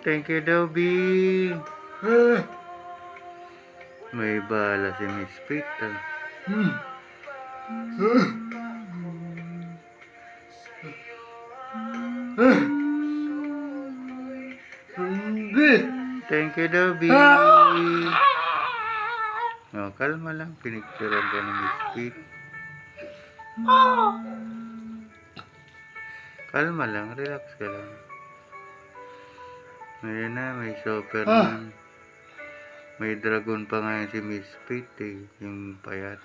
Thank you daw, B. May bala si Miss Pita. Thank you daw, B. Oh, kalma lang. Pinicturean ka ni Miss Pita. Kalma lang. Relax ka lang. Ayan na, may Superman. May dragon pa nga si Miss Pete eh, yung payat.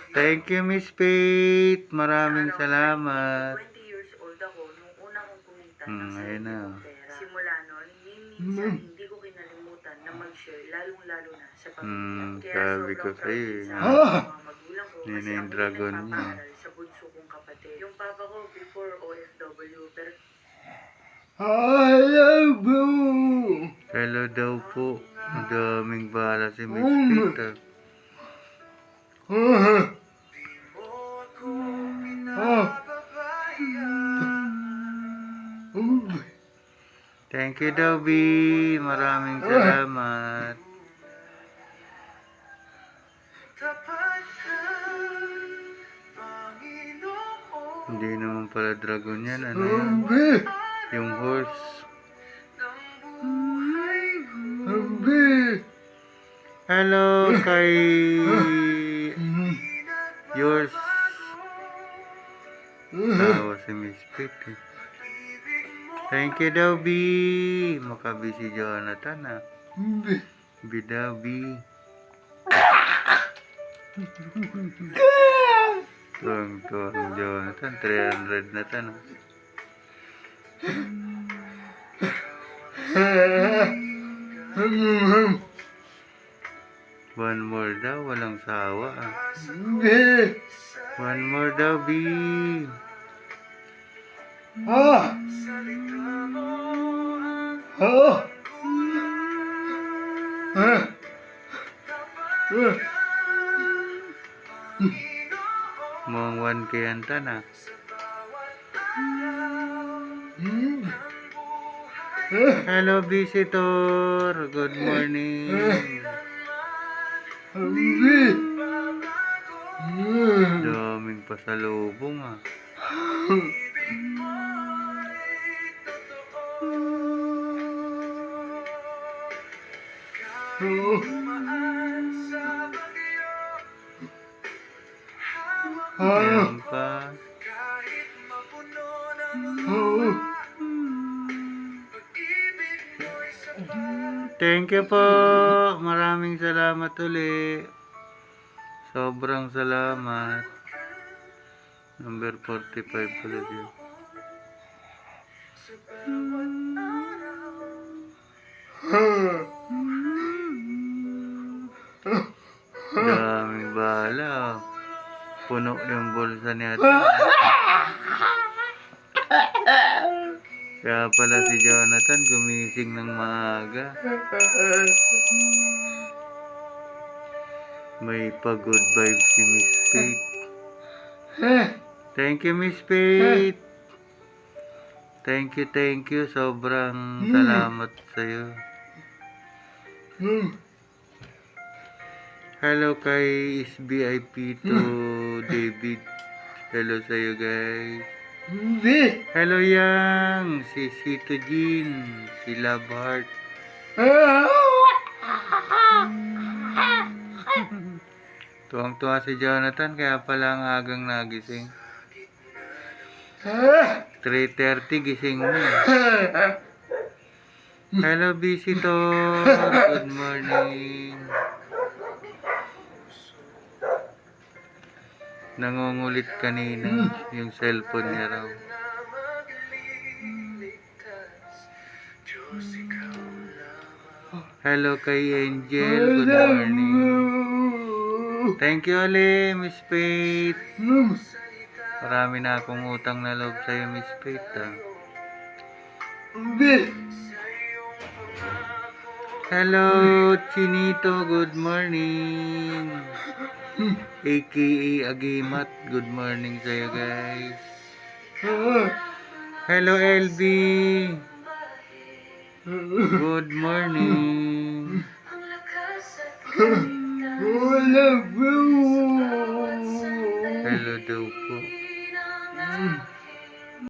Thank you, Miss Pete. Maraming salamat. 20 years old ako nung una kong kumita Ayan na. Simula nun, minsan hindi ko kinalimutan na mag-share, lalong-lalo na sa pamilya. Sabi ko sa'yo eh. Sa mga magulang ko Yun kasi yung ako dragon yung niya. nagpapaaral sa bunso kong kapatid. Yung papa ko before OFW, pero Hello daw po. Ang daming bala si Miss Pete. Thank you daw, B. Maraming salamat. Hindi naman pala dragon yan. Ano yan? Yung horse. Hello kay yours. Tawa si Miss Pete. Thank you daw, B. Makabi si Jonathan ah. B daw, B. Tuwang-tuwang Jonathan. 300 na tan. One more daw. Walang sawa ah. One more daw, B. Mong 1K anta na. Hello, visitor. Good morning. Daming pasalubong ah. Ayan pa. Thank you po. Maraming salamat uli. Sobrang salamat. Number 45 pala dyan. Daming bala. Puno yung bulsa ni ate. Kaya pala si Jonathan gumising ng maaga. May pa-good vibes si Miss Pete. Thank you, Miss Pete. Thank you. Sobrang salamat sa'yo. Hello kay SBIP to David. Hello sa'yo guys. Hello Yang. Si Sito Jean. Si Love Heart. Tuwang-tuwa si Jonathan. Kaya pala ang agang nagising. 3:30 gising mo. Hello visitor. Good morning. Nangungulit kanina yung cellphone niya raw. Hello kay Angel. Good morning. Thank you ulit, Miss Faith. Marami na akong utang na loob sa'yo, Miss Faith. Hello, Chinito. Good morning. AKA Agimat. Good morning sa'yo, guys. Hello, LB. Good morning. Hello daw po.